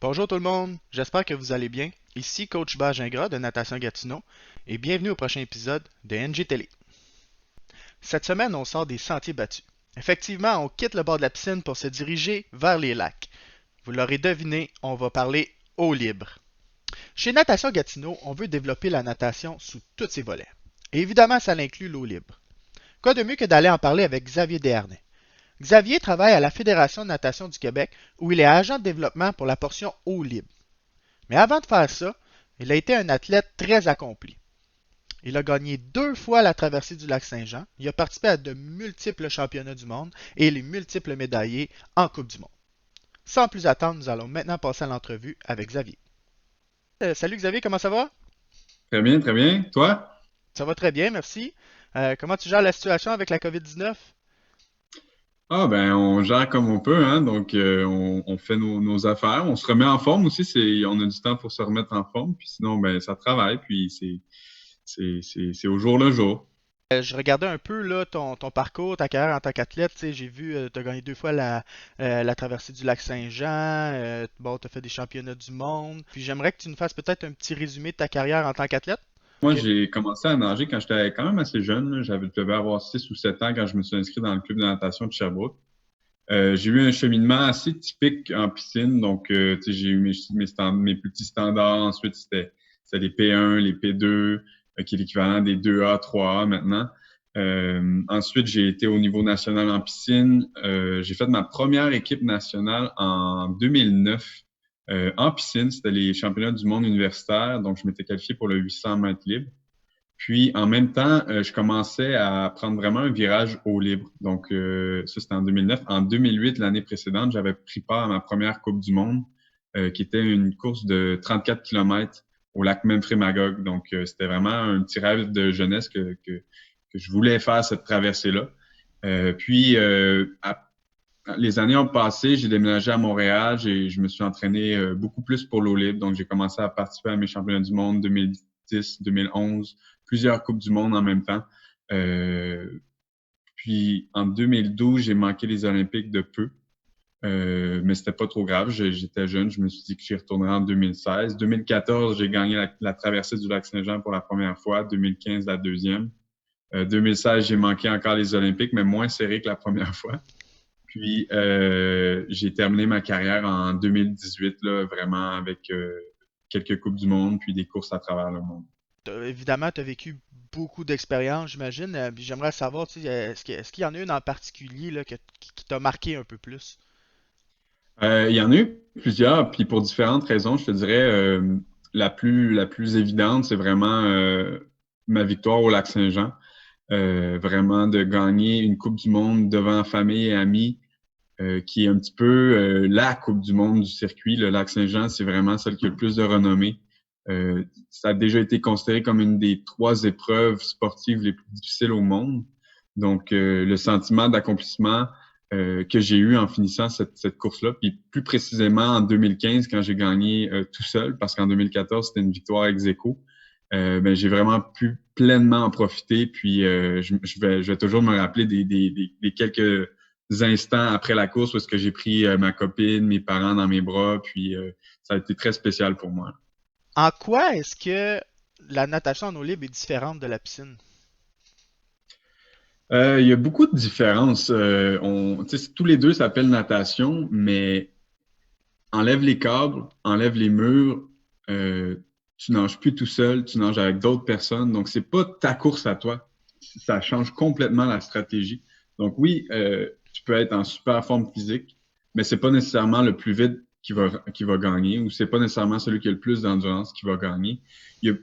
Bonjour tout le monde, j'espère que vous allez bien. Ici Coach Bas Gingras de Natation Gatineau et bienvenue au prochain épisode de NG Télé. Cette semaine, on sort des sentiers battus. Effectivement, on quitte le bord de la piscine pour se diriger vers les lacs. Vous l'aurez deviné, on va parler eau libre. Chez Natation Gatineau, on veut développer la natation sous tous ses volets. Et évidemment, ça inclut l'eau libre. Quoi de mieux que d'aller en parler avec Xavier Desharnais? Xavier travaille à la Fédération de natation du Québec où il est agent de développement pour la portion eau libre. Mais avant de faire ça, il a été un athlète très accompli. Il a gagné 2 fois la traversée du lac Saint-Jean, il a participé à de multiples championnats du monde et il est multiple médaillé en Coupe du Monde. Sans plus attendre, nous allons maintenant passer à l'entrevue avec Xavier. Salut Xavier, comment ça va? Très bien, très bien. Toi? Ça va très bien, merci. Comment tu gères la situation avec la COVID-19? Ah ben on gère comme on peut, hein. Donc on fait nos affaires. On se remet en forme aussi. On a du temps pour se remettre en forme. Puis sinon, ben ça travaille. Puis c'est au jour le jour. Je regardais un peu là, ton parcours, ta carrière en tant qu'athlète. J'ai vu tu as gagné 2 fois la traversée du lac Saint-Jean. Bon, tu as fait des championnats du monde. Puis j'aimerais que tu nous fasses peut-être un petit résumé de ta carrière en tant qu'athlète. Moi, Ok. j'ai commencé à nager quand j'étais quand même assez jeune, là. Je devais avoir 6 ou 7 ans quand je me suis inscrit dans le club de natation de Sherbrooke. J'ai eu un cheminement assez typique en piscine. Donc, tu sais, j'ai eu mes plus petits standards. Ensuite, c'était les P1, les P2, qui est l'équivalent des 2A, 3A maintenant. Ensuite, j'ai été au niveau national en piscine. J'ai fait ma première équipe nationale en 2009 en piscine. C'était les championnats du monde universitaire. Donc, je m'étais qualifié pour le 800 mètres libre. Puis, en même temps, je commençais à prendre vraiment un virage au libre. Donc, ça, c'était en 2009. En 2008, l'année précédente, j'avais pris part à ma première Coupe du monde, qui était une course de 34 kilomètres au lac Memphremagog. Donc, c'était vraiment un petit rêve de jeunesse que je voulais faire cette traversée-là. Puis, les années ont passé, j'ai déménagé à Montréal, je me suis entraîné beaucoup plus pour l'eau libre. Donc, j'ai commencé à participer à mes championnats du monde 2010, 2011, plusieurs Coupes du monde en même temps. Euh, Puis, en 2012, j'ai manqué les Olympiques de peu. Mais c'était pas trop grave. J'étais jeune, je me suis dit que j'y retournerais en 2016. 2014, j'ai gagné la traversée du lac Saint-Jean pour la première fois. 2015, la deuxième. 2016, j'ai manqué encore les Olympiques, mais moins serré que la première fois. Puis, j'ai terminé ma carrière en 2018, là, vraiment avec quelques Coupes du Monde, puis des courses à travers le monde. Évidemment, tu as vécu beaucoup d'expériences, j'imagine. Puis j'aimerais savoir, est-ce qu'il y en a une en particulier là, qui t'a marqué un peu plus? Il y en a eu plusieurs, puis pour différentes raisons, je te dirais, la plus évidente, c'est vraiment ma victoire au Lac-Saint-Jean. Vraiment de gagner une Coupe du Monde devant famille et amis, qui est un petit peu la Coupe du Monde du circuit. Le Lac-Saint-Jean, c'est vraiment celle qui a le plus de renommée. Ça a déjà été considéré comme une des 3 épreuves sportives les plus difficiles au monde. Donc, le sentiment d'accomplissement que j'ai eu en finissant cette course-là, puis plus précisément en 2015 quand j'ai gagné tout seul, parce qu'en 2014, c'était une victoire ex aequo. Ben, j'ai vraiment pu pleinement en profiter. Puis je vais toujours me rappeler des quelques instants après la course où est-ce que j'ai pris ma copine, mes parents dans mes bras. Puis ça a été très spécial pour moi. En quoi est-ce que la natation en eau libre est différente de la piscine? Il y a beaucoup de différences. Tu sais, tous les deux s'appellent natation, mais enlève les câbles, enlève les murs, euh, tu nages plus tout seul, tu nages avec d'autres personnes. Donc, c'est pas ta course à toi. Ça change complètement la stratégie. Donc, oui, tu peux être en super forme physique, mais c'est pas nécessairement le plus vite qui va gagner ou c'est pas nécessairement celui qui a le plus d'endurance qui va gagner. Il y a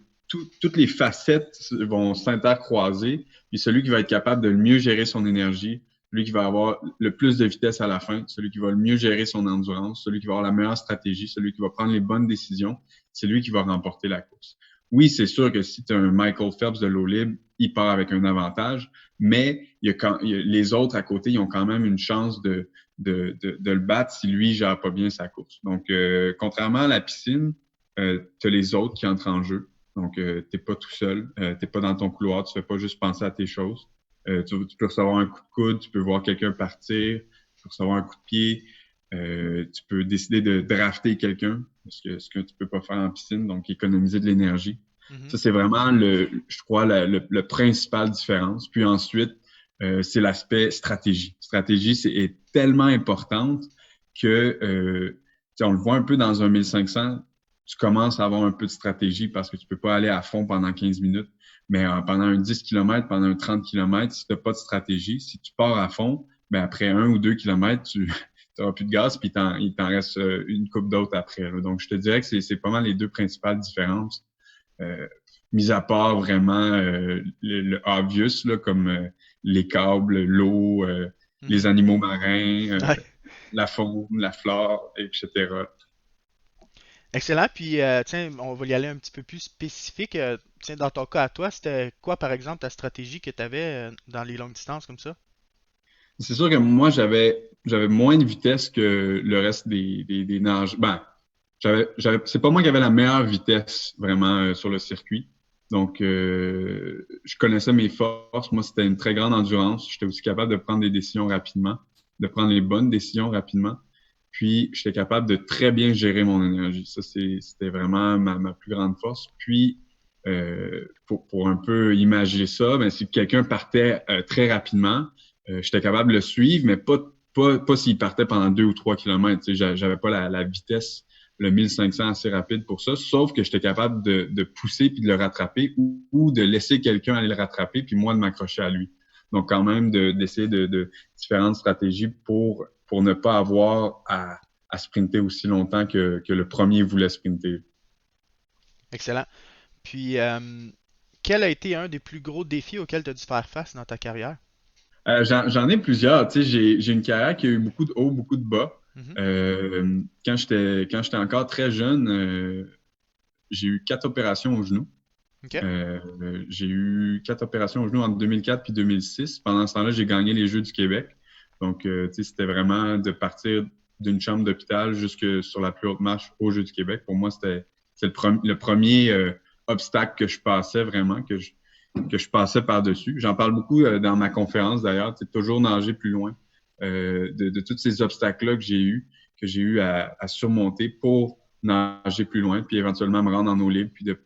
toutes les facettes vont s'intercroiser, puis celui qui va être capable de mieux gérer son énergie, celui qui va avoir le plus de vitesse à la fin, celui qui va le mieux gérer son endurance, celui qui va avoir la meilleure stratégie, celui qui va prendre les bonnes décisions, c'est lui qui va remporter la course. Oui, c'est sûr que si tu as un Michael Phelps de l'eau libre, il part avec un avantage, mais les autres à côté, ils ont quand même une chance de le battre si lui gère pas bien sa course. Donc, contrairement à la piscine, tu as les autres qui entrent en jeu. Donc, t'es pas tout seul, t'es pas dans ton couloir, tu fais pas juste penser à tes choses. Tu peux recevoir un coup de coude, tu peux voir quelqu'un partir, tu peux recevoir un coup de pied. Tu peux décider de drafter quelqu'un, ce que tu peux pas faire en piscine, donc économiser de l'énergie. Mhm. Ça, c'est vraiment, je crois, le principal différence. Puis ensuite, c'est l'aspect stratégie. Stratégie, est tellement importante que, on le voit un peu dans un 1500, tu commences à avoir un peu de stratégie parce que tu peux pas aller à fond pendant 15 minutes. Mais pendant un 10 km, pendant un 30 km, si tu n'as pas de stratégie, si tu pars à fond, ben après 1 ou 2 kilomètres, tu n'auras plus de gaz, puis il t'en reste une coupe d'autres après. Là. Donc, je te dirais que c'est pas mal les deux principales différences. Euh, Mis à part vraiment le obvious, là, comme les câbles, l'eau, les Mhm. animaux marins, Ouais. la faune, la flore, etc. Excellent. Puis, tiens, on va y aller un petit peu plus spécifique. Tiens, dans ton cas à toi, c'était quoi, par exemple, ta stratégie que tu avais dans les longues distances comme ça? C'est sûr que moi, j'avais moins de vitesse que le reste des nages. Ben, c'est pas moi qui avais la meilleure vitesse vraiment sur le circuit. Donc, je connaissais mes forces. Moi, c'était une très grande endurance. J'étais aussi capable de prendre des décisions rapidement, de prendre les bonnes décisions rapidement. Puis, j'étais capable de très bien gérer mon énergie. Ça, c'était vraiment ma plus grande force. Puis, pour un peu imager ça, ben, si quelqu'un partait très rapidement, j'étais capable de le suivre, mais pas s'il partait pendant 2 ou 3 kilomètres. Tu sais, j'avais pas la vitesse, le 1500 assez rapide pour ça, sauf que j'étais capable de pousser puis de le rattraper ou de laisser quelqu'un aller le rattraper puis moi de m'accrocher à lui. Donc, quand même, d'essayer de différentes stratégies pour ne pas avoir à sprinter aussi longtemps que le premier voulait sprinter. Excellent. Puis, quel a été un des plus gros défis auxquels tu as dû faire face dans ta carrière? J'en ai plusieurs. Tu sais, j'ai une carrière qui a eu beaucoup de hauts, beaucoup de bas. Mhm. Quand j'étais encore très jeune, j'ai eu 4 opérations au genou. OK. J'ai eu 4 opérations au genou en 2004 puis 2006. Pendant ce temps-là, j'ai gagné les Jeux du Québec. Donc, tu sais, c'était vraiment de partir d'une chambre d'hôpital jusque sur la plus haute marche aux Jeux du Québec. Pour moi, c'est le premier obstacle que je passais vraiment, que je passais par-dessus. J'en parle beaucoup dans ma conférence d'ailleurs, c'est toujours nager plus loin de tous ces obstacles-là que j'ai eu à surmonter pour nager plus loin, puis éventuellement me rendre en eau libre, puis de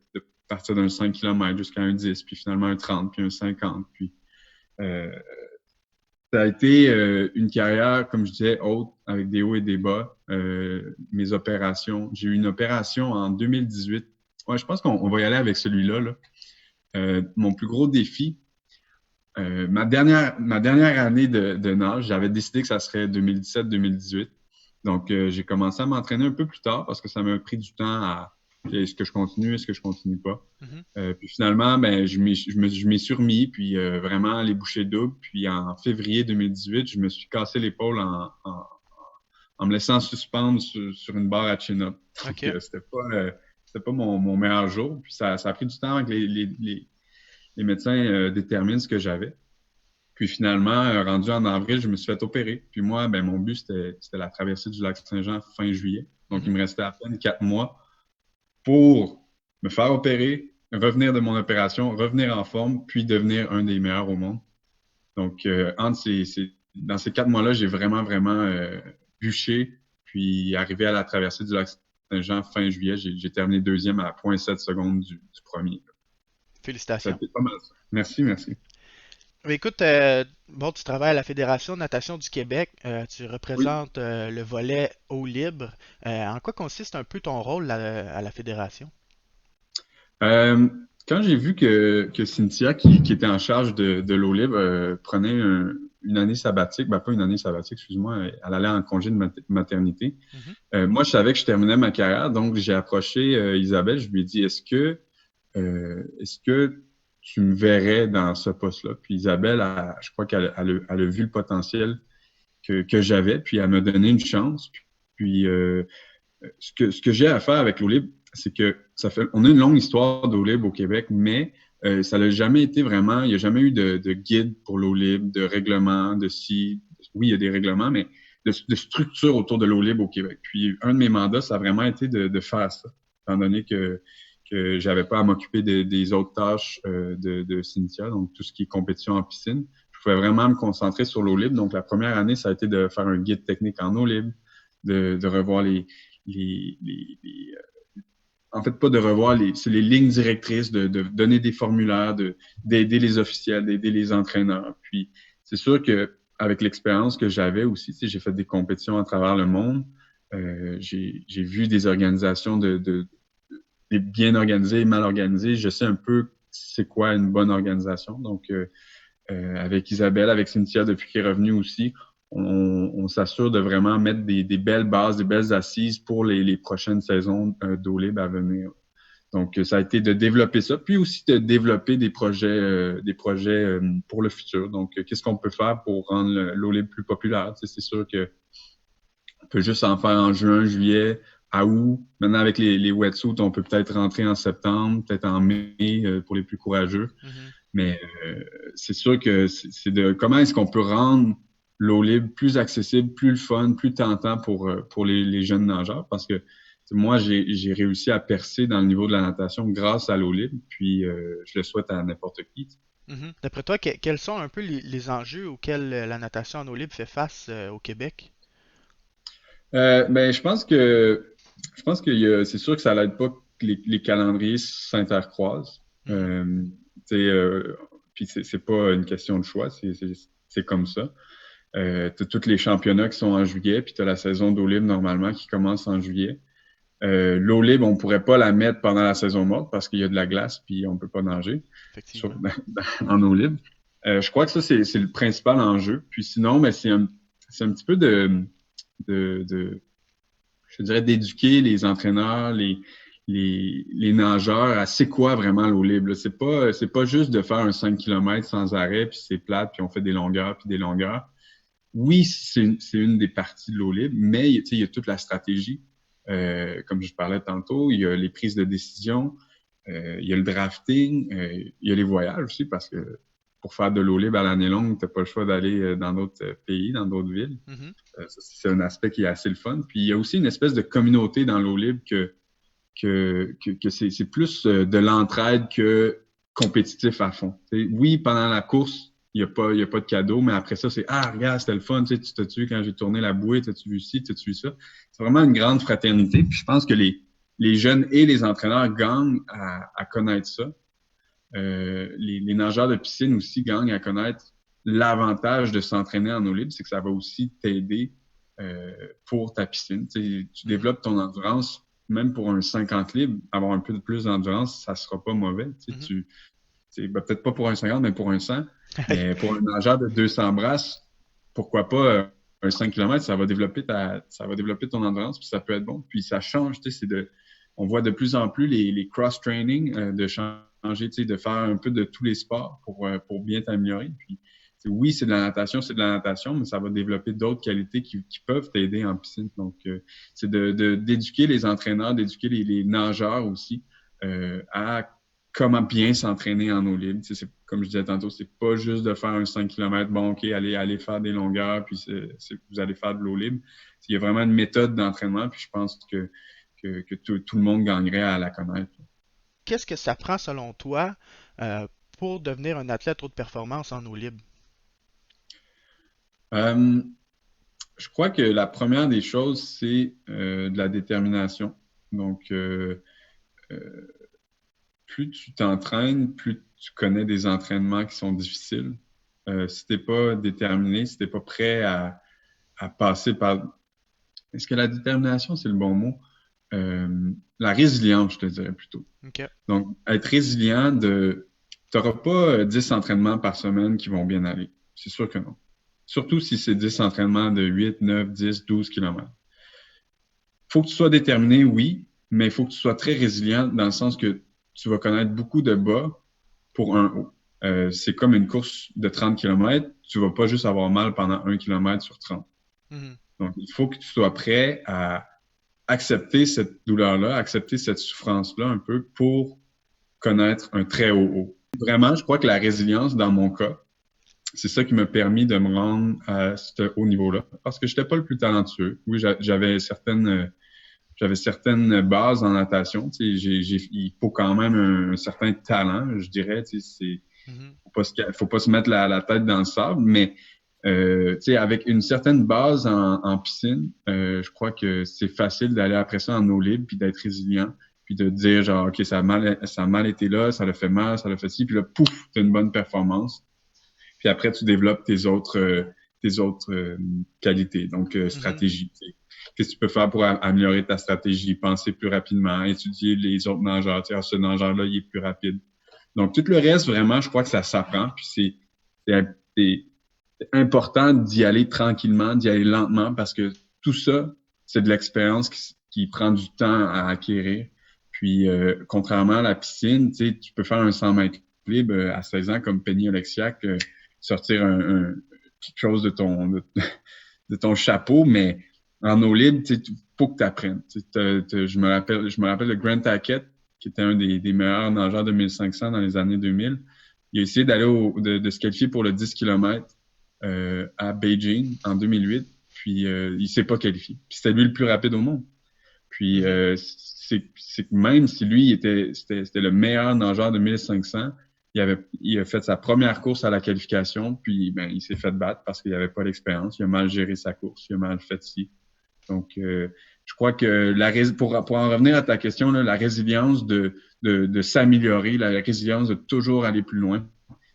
partir d'un 5 km jusqu'à un 10, puis finalement un 30, puis un 50. Puis euh, ça a été une carrière, comme je disais, haute, avec des hauts et des bas. Mes opérations, j'ai eu une opération en 2018. Ouais, je pense qu'on va y aller avec celui-là. Là. Mon plus gros défi, ma dernière année de nage, j'avais décidé que ça serait 2017-2018. Donc, j'ai commencé à m'entraîner un peu plus tard parce que ça m'a pris du temps à est-ce que je continue, est-ce que je continue pas. Mhm. Puis finalement, ben, je m'y suis remis, puis vraiment les bouchées doubles. Puis en février 2018, je me suis cassé l'épaule en me laissant suspendre sur une barre à chin-up. Donc, OK. c'était pas mon meilleur jour. Puis ça a pris du temps avec les médecins déterminent ce que j'avais. Puis finalement, rendu en avril, je me suis fait opérer. Puis moi, ben, mon but, c'était la traversée du lac Saint-Jean fin juillet. Donc, il Mhm. me restait à peine 4 mois pour me faire opérer, revenir de mon opération, revenir en forme, puis devenir un des meilleurs au monde. Donc, dans ces 4 mois-là, j'ai vraiment, vraiment bûché, puis arrivé à la traversée du lac Saint-Jean fin juillet, j'ai terminé deuxième à 0,7 secondes du premier. Ça a Félicitations. été pas mal ça. Merci, merci. Mais écoute, bon, tu travailles à la Fédération de natation du Québec. Tu Oui. représentes le volet eau libre. En quoi consiste un peu ton rôle à la Fédération? Euh, Quand j'ai vu que Cynthia, qui était en charge de l'eau libre, prenait une année sabbatique, ben pas une année sabbatique, excuse-moi, elle allait en congé de maternité. Mhm. Moi, je savais que je terminais ma carrière, donc j'ai approché Isabelle, je lui ai dit, est-ce que tu me verrais dans ce poste-là? Puis Isabelle, je crois qu'elle a vu le potentiel que j'avais, puis elle m'a donné une chance. Puis ce que j'ai à faire avec l'eau libre, c'est que on a une longue histoire d'eau libre au Québec, mais ça n'a jamais été vraiment, il n'y a jamais eu de guide pour l'eau libre, de règlement, de si, oui, il y a des règlements, mais de structure autour de l'eau libre au Québec. Puis un de mes mandats, ça a vraiment été de faire ça, étant donné que j'avais pas à m'occuper des autres tâches de Cynthia, donc tout ce qui est compétition en piscine. Je pouvais vraiment me concentrer sur l'eau libre. Donc la première année, ça a été de faire un guide technique en eau libre, de revoir en fait, pas de revoir c'est les lignes directrices, de donner des formulaires, d'aider les officiels, d'aider les entraîneurs. Puis, c'est sûr que avec l'expérience que j'avais aussi, tu sais, j'ai fait des compétitions à travers le monde. J'ai vu des organisations des bien organisées et mal organisées. Je sais un peu c'est quoi une bonne organisation. Donc, avec Isabelle, avec Cynthia, depuis qu'elle est revenue aussi, on s'assure de vraiment mettre des belles bases, des belles assises pour les prochaines saisons d'Olib à venir. Donc, ça a été de développer ça, puis aussi de développer des projets pour le futur. Donc, qu'est-ce qu'on peut faire pour rendre l'Olib plus populaire? Tu sais, c'est sûr que on peut juste en faire en juin, juillet, à août. Maintenant, avec les wetsuits, on peut peut-être rentrer en septembre, peut-être en mai pour les plus courageux. Mhm. Mais c'est sûr que c'est de comment est-ce qu'on peut rendre l'eau libre plus accessible, plus le fun, plus tentant pour les jeunes nageurs. Parce que moi, j'ai réussi à percer dans le niveau de la natation grâce à l'eau libre. Puis je le souhaite à n'importe qui. Mhm. D'après toi, quels sont un peu les enjeux auxquels la natation en eau libre fait face au Québec? Ben, je pense c'est sûr que ça l'aide pas que les calendriers s'intercroisent. Mhm. Puis c'est pas une question de choix, c'est comme ça. T'as tous les championnats qui sont en juillet, puis t'as la saison d'eau libre normalement qui commence en juillet. L'eau libre, on pourrait pas la mettre pendant la saison morte parce qu'il y a de la glace puis on peut pas nager Effectivement. en eau libre. Je crois que ça, c'est le principal enjeu. Puis sinon, ben, c'est un petit peu de je dirais, d'éduquer les entraîneurs, les nageurs à c'est quoi vraiment l'eau libre. Là. C'est pas juste de faire un 5 km sans arrêt, puis c'est plate, puis on fait des longueurs, puis des longueurs. Oui, c'est une des parties de l'eau libre, mais il y a toute la stratégie. Comme je parlais tantôt, il y a les prises de décision, il y a le drafting, il y a les voyages aussi, parce que pour faire de l'eau libre à l'année longue, tu n'as pas le choix d'aller dans d'autres pays, dans d'autres villes. Mhm. C'est un aspect qui est assez le fun. Puis il y a aussi une espèce de communauté dans l'eau libre que c'est plus de l'entraide que compétitif à fond. T'sais, oui, pendant la course, il y a pas de cadeau, mais après ça, c'est ah, regarde, c'était le fun, tu t'as-tu vu quand j'ai tourné la bouée, t'as-tu vu ci, t'as-tu vu ça? C'est vraiment une grande fraternité. Puis je pense que les jeunes et les entraîneurs gagnent à connaître ça. Les nageurs de piscine aussi gagnent à connaître l'avantage de s'entraîner en eau libre, c'est que ça va aussi t'aider pour ta piscine. Tu Mhm. développes ton endurance, même pour un 50 libre, avoir un peu de plus d'endurance, ça sera pas mauvais. Mhm. Ben, peut-être pas pour un 50, mais pour un 100. Mais pour un nageur de 200 brasses, pourquoi pas un 5 km, ça va développer ton endurance, puis ça peut être bon. Puis ça change, on voit de plus en plus les cross-training de changer, de faire un peu de tous les sports pour bien t'améliorer. Puis, oui, c'est de la natation, mais ça va développer d'autres qualités qui peuvent t'aider en piscine. Donc, c'est d'éduquer les entraîneurs, d'éduquer les nageurs aussi à comment bien s'entraîner en eau libre. Comme je disais tantôt, c'est pas juste de faire un 5 km, bon, OK, allez faire des longueurs, puis vous allez faire de l'eau libre. Il y a vraiment une méthode d'entraînement, puis je pense que tout le monde gagnerait à la connaître. Qu'est-ce que ça prend selon toi euh, pour devenir un athlète haute performance en eau libre? Euh, je crois que la première des choses, c'est de la détermination. Donc, euh, plus tu t'entraînes, plus tu connais des entraînements qui sont difficiles. Si t'es pas déterminé, si t'es pas prêt à passer par... Est-ce que la détermination, c'est le bon mot? La résilience, je te dirais plutôt. OK. Donc, être résilient tu n'auras pas 10 entraînements par semaine qui vont bien aller. C'est sûr que non. Surtout si c'est 10 entraînements de 8, 9, 10, 12 kilomètres. Faut que tu sois déterminé, oui, mais il faut que tu sois très résilient dans le sens que tu vas connaître beaucoup de bas pour un haut. C'est comme une course de 30 km. Tu vas pas juste avoir mal pendant 1 km sur 30. Mhm. Donc, il faut que tu sois prêt à accepter cette douleur-là, accepter cette souffrance-là un peu pour connaître un très haut haut. Vraiment, je crois que la résilience, dans mon cas, c'est ça qui m'a permis de me rendre à ce haut niveau-là. Parce que je n'étais pas le plus talentueux. Oui, j'avais certaines bases en natation. Il faut quand même un certain talent, je dirais. Mhm. Faut pas se mettre la tête dans le sable, mais Tu sais, avec une certaine base en piscine, je crois que c'est facile d'aller après ça en eau libre, puis d'être résilient, puis de dire genre, OK, ça a mal été là, ça l'a fait mal, ça l'a fait ci, puis là, pouf, t'as une bonne performance. Puis après, tu développes tes autres qualités, donc Mhm. stratégie. Tu sais. Qu'est-ce que tu peux faire pour améliorer ta stratégie, penser plus rapidement, étudier les autres nageurs. Tu sais, ah, ce nageur-là, il est plus rapide. Donc, tout le reste, vraiment, je crois que ça s'apprend. Puis c'est important d'y aller tranquillement, d'y aller lentement, parce que tout ça, c'est de l'expérience qui prend du temps à acquérir. Puis, contrairement à la piscine, tu sais, tu peux faire un 100 mètres libre à 16 ans comme Penny Oleksiak, sortir quelque chose de ton chapeau, mais en eau libre, tu sais, faut que tu apprennes. Je me rappelle de Grant Hackett, qui était un des meilleurs nageurs de 1500 dans les années 2000. Il a essayé de se qualifier pour le 10 km à Beijing en 2008, puis il s'est pas qualifié. Puis c'était lui le plus rapide au monde. Puis Mhm. c'est que même si lui c'était le meilleur nageur de 1500, il a fait sa première course à la qualification, puis ben, il s'est fait battre parce qu'il avait pas l'expérience, il a mal géré sa course, il a mal fait ci. Donc, je crois que pour en revenir à ta question, là, la résilience de s'améliorer, la résilience de toujours aller plus loin,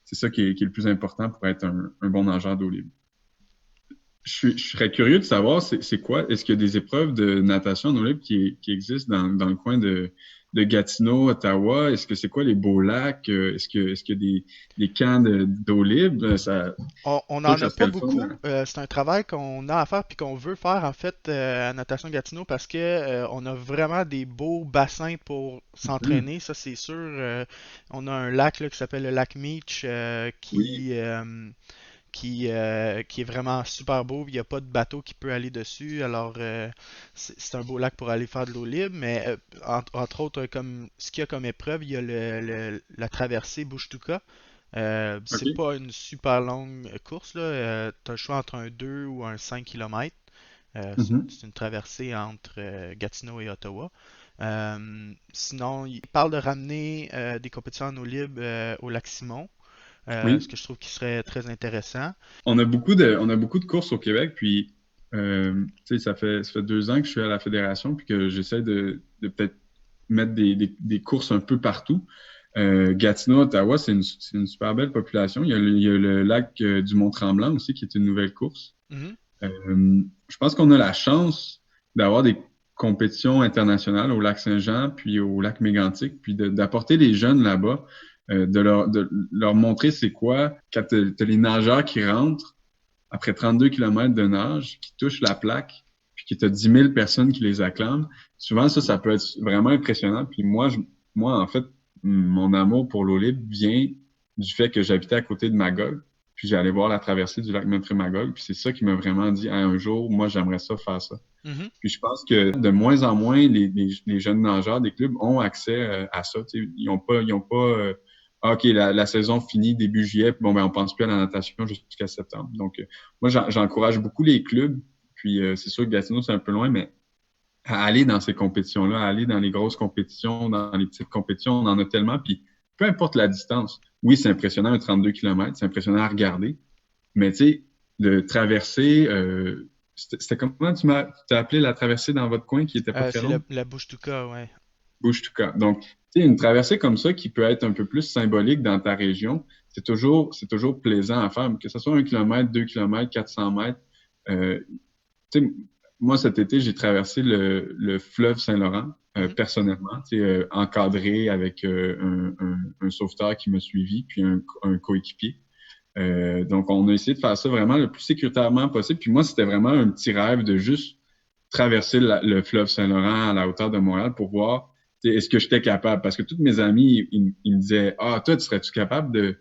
c'est ça qui est le plus important pour être un bon nageur d'eau libre. Je serais curieux de savoir, c'est quoi, est-ce qu'il y a des épreuves de natation en eau libre qui existent dans le coin de Gatineau, Ottawa? Est-ce que c'est quoi les beaux lacs? Est-ce qu'il y a des camps d'eau libre? On Je trouve n'en que a ça serait pas le fun. beaucoup. C'est un travail qu'on a à faire puis qu'on veut faire en fait à Natation Gatineau parce que on a vraiment des beaux bassins pour Mhm. s'entraîner, ça c'est sûr. On a un lac là, qui s'appelle le lac Meach Oui. qui est vraiment super beau. Il n'y a pas de bateau qui peut aller dessus. Alors, c'est un beau lac pour aller faire de l'eau libre. Mais entre autres, comme ce qu'il y a comme épreuve, il y a la traversée Bushtuka. C'est OK. pas une super longue course, là. T'as le choix entre un 2 ou un 5 km. Mhm. C'est une traversée entre Gatineau et Ottawa. Sinon, il parle de ramener des compétitions en eau libre au lac Simon, ce Oui. que je trouve qui serait très intéressant. On a beaucoup de courses au Québec, puis tu sais, ça fait 2 ans que je suis à la fédération, puis que j'essaie de peut-être mettre des courses un peu partout. Gatineau, Ottawa, c'est une super belle population. Il y a le lac du Mont-Tremblant aussi, qui est une nouvelle course. Mhm, Je pense qu'on a la chance d'avoir des compétitions internationales au lac Saint-Jean, puis au lac Mégantic, puis d'apporter les jeunes là-bas, de leur montrer c'est quoi quand t'as les nageurs qui rentrent après 32 kilomètres de nage, qui touchent la plaque, puis que t'as 10 000 personnes qui les acclament. Souvent, ça peut être vraiment impressionnant. Puis moi, en fait, mon amour pour l'eau libre vient du fait que j'habitais à côté de Magog. Puis j'allais voir la traversée du lac Memphremagog. Puis c'est ça qui m'a vraiment dit, ah, un jour, moi, j'aimerais ça faire ça. mhm. Puis je pense que de moins en moins, les jeunes nageurs des clubs ont accès à ça. Tu sais, ils ont pas ah, OK, la saison finit début juillet, puis bon, ben, on pense plus à la natation jusqu'à septembre. Donc, moi, j'encourage beaucoup les clubs. Puis c'est sûr que Gatineau, c'est un peu loin, mais à aller dans ces compétitions-là, à aller dans les grosses compétitions, dans les petites compétitions, on en a tellement. Puis peu importe la distance. Oui, c'est impressionnant, un 32 km, c'est impressionnant à regarder. Mais tu sais, de traverser, c'était comment t'as appelé la traversée dans votre coin qui était pas très C'est longue? la Bushtuka, ouais. Bouche to Cap. Donc, tu sais, une traversée comme ça qui peut être un peu plus symbolique dans ta région, c'est toujours plaisant à faire, que ce soit 1 kilomètre, 2 kilomètres, 400 mètres. Euh, tu sais, moi, cet été, j'ai traversé le fleuve Saint-Laurent Mhm, personnellement, tu sais, encadré avec un sauveteur qui m'a suivi, puis un coéquipier. Donc, on a essayé de faire ça vraiment le plus sécuritairement possible. Puis moi, c'était vraiment un petit rêve de juste traverser le fleuve Saint-Laurent à la hauteur de Montréal pour voir est-ce que j'étais capable. Parce que tous mes amis, ils me disaient, ah, toi, tu serais-tu capable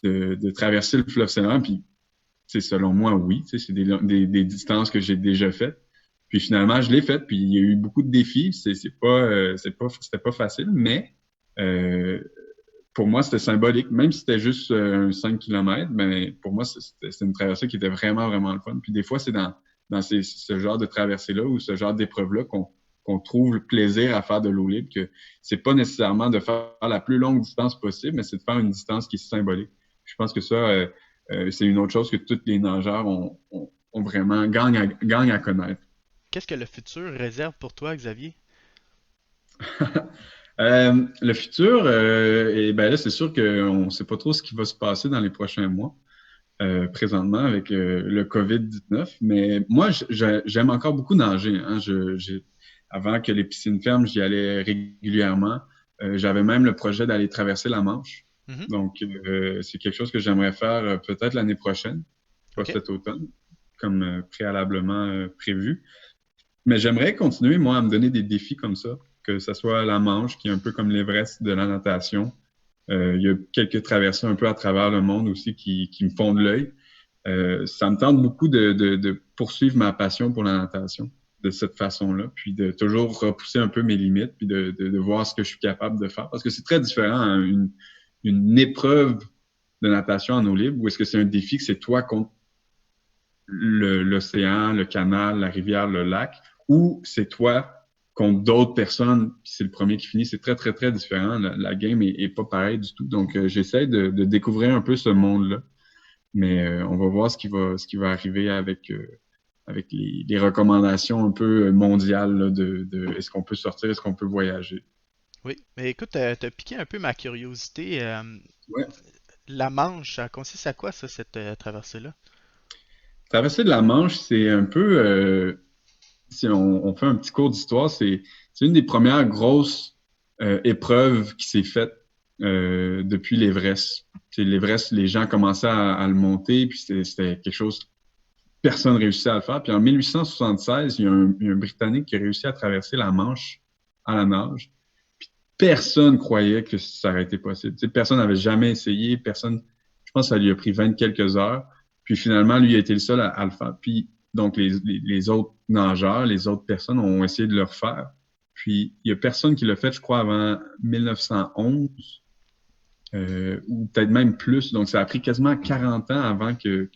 de traverser le fleuve Saint-Laurent? Puis, selon moi, oui. C'est des distances que j'ai déjà faites. Puis finalement, je l'ai fait. Puis il y a eu beaucoup de défis. C'était pas facile, mais euh, pour moi, c'était symbolique. Même si c'était juste un 5 km, ben, pour moi, c'était une traversée qui était vraiment, vraiment le fun. Puis des fois, c'est dans ce genre de traversée-là ou ce genre d'épreuve-là qu'on trouve le plaisir à faire de l'eau libre, que c'est pas nécessairement de faire la plus longue distance possible, mais c'est de faire une distance qui est symbolique. Je pense que ça, c'est une autre chose que tous les nageurs ont vraiment gagnent à connaître. Qu'est-ce que le futur réserve pour toi, Xavier? Le futur, et ben là, c'est sûr qu'on ne sait pas trop ce qui va se passer dans les prochains mois, présentement avec le COVID-19. Mais moi, j'aime encore beaucoup nager. Hein. Avant que les piscines ferment, j'y allais régulièrement. J'avais même le projet d'aller traverser la Manche. Mhm. Donc, c'est quelque chose que j'aimerais faire peut-être l'année prochaine, pas OK. cet automne, comme préalablement prévu. Mais j'aimerais continuer, moi, à me donner des défis comme ça, que ce soit la Manche, qui est un peu comme l'Everest de la natation. Il y a quelques traversées un peu à travers le monde aussi qui me font de l'œil. Ça me tente beaucoup de poursuivre ma passion pour la natation de cette façon-là, puis de toujours repousser un peu mes limites, puis de voir ce que je suis capable de faire. Parce que c'est très différent, hein, une épreuve de natation en eau libre, ou est-ce que c'est un défi que c'est toi contre l'océan, le canal, la rivière, le lac, ou c'est toi contre d'autres personnes, puis c'est le premier qui finit. C'est très, très, très différent. La game est pas pareille du tout. Donc, j'essaie de découvrir un peu ce monde-là. Mais on va voir ce qui va arriver avec les recommandations un peu mondiales là, de est-ce qu'on peut sortir, est-ce qu'on peut voyager. Oui. Mais écoute, t'as piqué un peu ma curiosité. Ouais. La Manche, ça consiste à quoi, ça, cette traversée-là? Traverser de la Manche, c'est un peu, si on fait un petit cours d'histoire, c'est une des premières grosses épreuves qui s'est faite depuis l'Everest. C'est l'Everest, les gens commençaient à le monter, puis c'était quelque chose, personne ne réussissait à le faire. Puis en 1876, il y a un Britannique qui a réussi à traverser la Manche à la nage. Puis personne croyait que ça aurait été possible. Tu sais, personne n'avait jamais essayé, personne, je pense que ça lui a pris 20 quelques heures. Puis finalement, lui a été le seul à le faire. Puis donc les autres nageurs, les autres personnes ont essayé de le refaire. Puis il y a personne qui l'a fait, je crois, avant 1911 ou peut-être même plus. Donc, ça a pris quasiment 40 ans avant que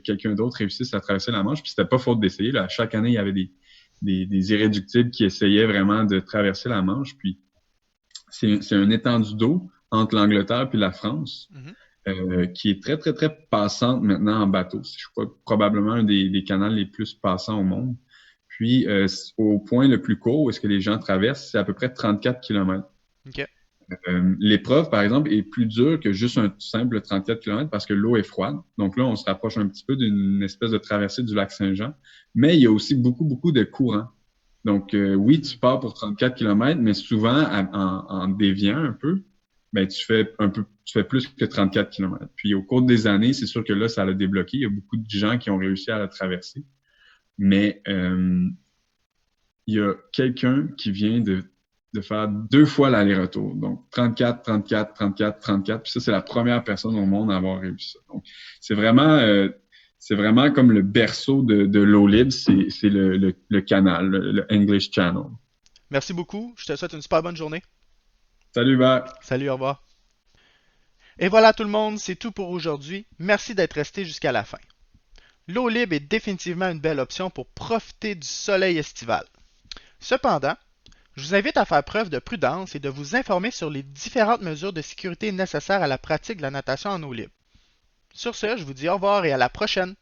quelqu'un d'autre réussisse à traverser la Manche. Puis, c'était pas faute d'essayer. Là. Chaque année, il y avait des irréductibles qui essayaient vraiment de traverser la Manche. Puis, c'est un étendue d'eau entre l'Angleterre puis la France Mhm. qui est très, très, très passante maintenant en bateau. C'est, je crois, probablement un des canals les plus passants au monde. Puis, au point le plus court où est-ce que les gens traversent, c'est à peu près 34 kilomètres. OK. L'épreuve, par exemple, est plus dure que juste un simple 34 km parce que l'eau est froide. Donc là, on se rapproche un petit peu d'une espèce de traversée du lac Saint-Jean. Mais il y a aussi beaucoup, beaucoup de courants. Donc, oui, tu Mhm. pars pour 34 km, mais souvent, en déviant un peu, ben, tu fais plus que 34 km. Puis au cours des années, c'est sûr que là, ça l'a débloqué. Il y a beaucoup de gens qui ont réussi à la traverser. Mais il y a quelqu'un qui vient de faire 2 fois l'aller-retour. Donc, 34, 34, 34, 34. Puis ça, c'est la première personne au monde à avoir réussi ça. Donc, c'est vraiment comme le berceau de l'eau libre, c'est le canal, le English Channel. Merci beaucoup. Je te souhaite une super bonne journée. Salut, Mac! Salut, au revoir. Et voilà tout le monde, c'est tout pour aujourd'hui. Merci d'être resté jusqu'à la fin. L'eau libre est définitivement une belle option pour profiter du soleil estival. Cependant, je vous invite à faire preuve de prudence et de vous informer sur les différentes mesures de sécurité nécessaires à la pratique de la natation en eau libre. Sur ce, je vous dis au revoir et à la prochaine.